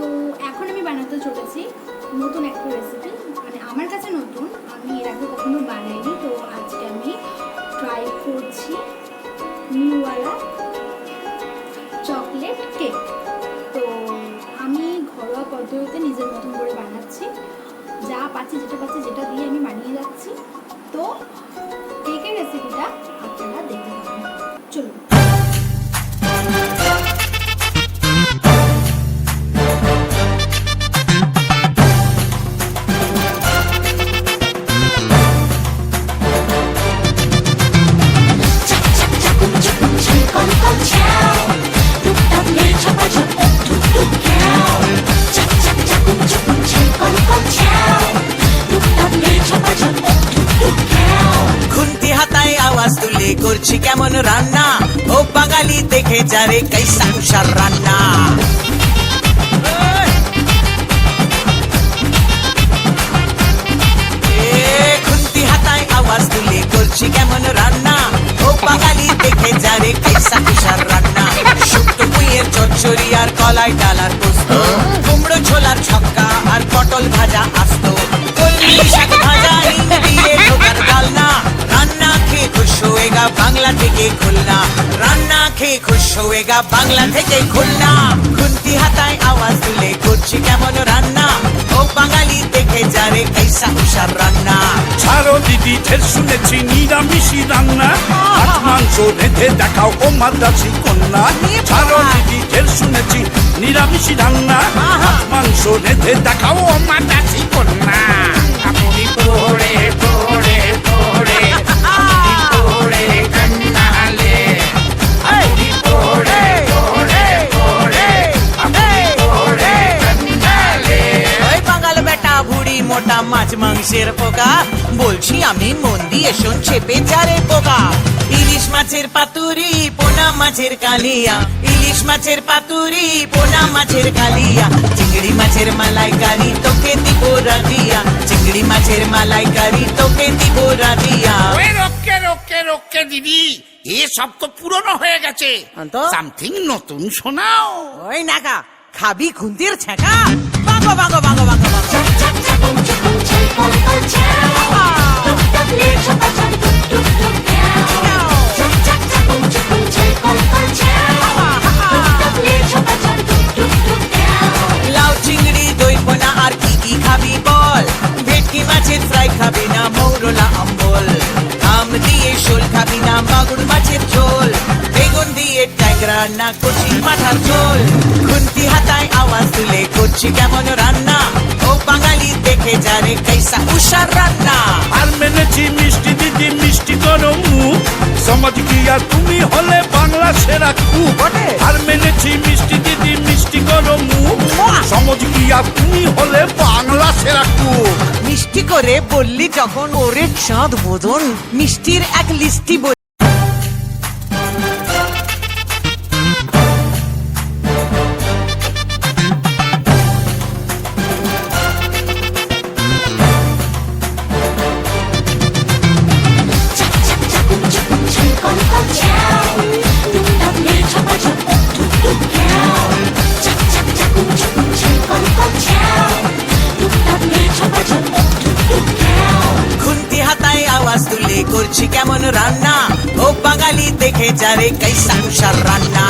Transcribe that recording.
তো এখন আমি বানাতে চলেছি নতুন একটা রেসিপি, মানে আমার কাছে নতুন, আমি এর আগে কখনো বানাইনি। তো আজকে আমি ট্রাই করছি নিউওয়ালা চকলেট কেক। তো আমি ঘরোয়া পদ্ধতিতে নিজের মতন করে বানাচ্ছি, যা পাচ্ছি যেটা দিয়ে আমি বানিয়ে যাচ্ছি। তো কেকের রেসিপিটা আপনারা দেখতে পাবেন, চলুন। করছি কেমন রান্না, ও বাঙালি দেখে যারে কাইসা উষার রান্না। খুন্তি হাতায় আওয়াজ তুলে করছি কেমন রান্না, ও বাঙালি দেখে যারে কাইসা উষার রান্না। শুক্তো পুঁইয়ের চচ্চড়ি আর কলাই ডালার পোস্ত, কুমড়ো ছোলার ছক্কা আর পটল ভাজা আস্ত, কলমি শাক ভাজা হিং দিয়ে ঢোকার ডালনা। রান্না খেয়ে খুশ হয়েগা বাংলা থেকে খুলনা, রান্না খেয়ে খুশ হয়েগা বাংলা থেকে খুলনা। খুন্তি হাতায় আওয়াজ তুলে করছি কেমন রান্না, ও বাঙালি দেখে যারে কাইসা উষার রান্না। ছাড়ো দিদি, ঢের শুনেছি নিরামিষি রান্না, মাছ মাংস রেঁধে দেখাও ও মাদ্রাসি কন্যা। ছাড়ো দিদি, ঢের শুনেছি নিরামিষি রান্না, মাছ মাংস রেঁধে দেখাও ও মাদ্রাসি কন্যা। আপনি পড়ে পড়ে পড়ে পড়ে কান্নালে, আপনি পড়ে পড়ে পড়ে পড়ে কান্নালে। ওই বাঙাল বেটা বুড়ি মোটা মাছ মাংসের পোকা, বলছি আমি মন দিয়ে শোন চেপে যারে পোকা। ইলিশ মাছের পাতুরি পোনা মাছের কালিয়া, ইলিশ মাছের পাতুরি পোনা মাছের কালিয়া। চিংড়ি মাছের মালাইকারি তোকে দিব রাধিয়া, চিংড়ি মাছের মালাইকারি তোকে দিব রাধিয়া। রোকে রোকে রোকে দিদি, এসব তো পুরনো হয়ে গেছে, তো? সামথিং নতুন শোনাও। ওই নাকা খাবি খুন্তির ছেঁকা, বাগো বাগো বাগো বাগো বাগো। লাউ চিংড়ি দই পোনা আর কি কি খাবি বল, ভেটকি মাছের ফ্রাই খাবি না মৌরলা আম্বল, আম দিয়ে শোল খাবি না মাগুর মাছের ঝোল, বেগুন দিয়ে ট্যাংরা না কচি মাথার ঝোল। খুন্তি হাতায় আওয়াজ তুলে করছি কেমন রান্না, ও বাঙালি দেখে যারে কাইসা উষার রান্না। আর মেনেছি মিষ্টি দিদি, মিষ্টি করো মুখ, সমাজ কি আর তুমি হলে বাংলা সেরা কুক। আর মেনেছি মিষ্টি দিদি, মিষ্টি করো মুখ, সমাজ কি আর তুমি হলে বাংলা সেরা কুক। মিষ্টি করে বললি যখন ওরে চাঁদ বোধন, মিষ্টির এক লিস্টি বল। খুন্তি হাতায় আওয়াজ তুলে করছি কেমন রান্না, ও বাঙালি দেখে যারে কাইসা উষার রান্না।